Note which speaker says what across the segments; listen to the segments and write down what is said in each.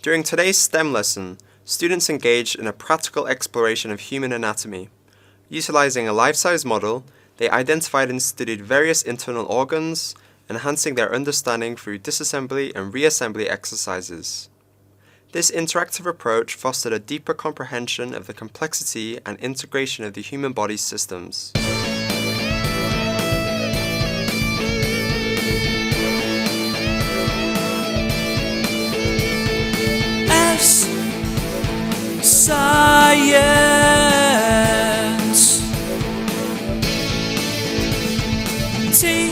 Speaker 1: During today's STEM lesson, students engaged in a practical exploration of human anatomy. Utilizing a life-size model, they identified and studied various internal organs, enhancing their understanding through disassembly and reassembly exercises. This interactive approach fostered a deeper comprehension of the complexity and integration of the human body's systems.
Speaker 2: Science. T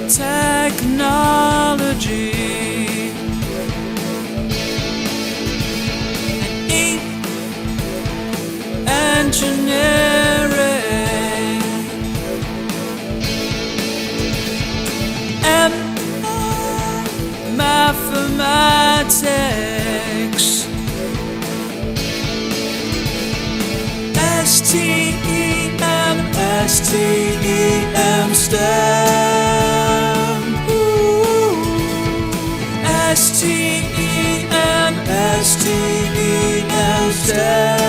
Speaker 2: technology. And E engineering. M mathematics. STEM, STEM, STEM. STEM, STEM, STEM.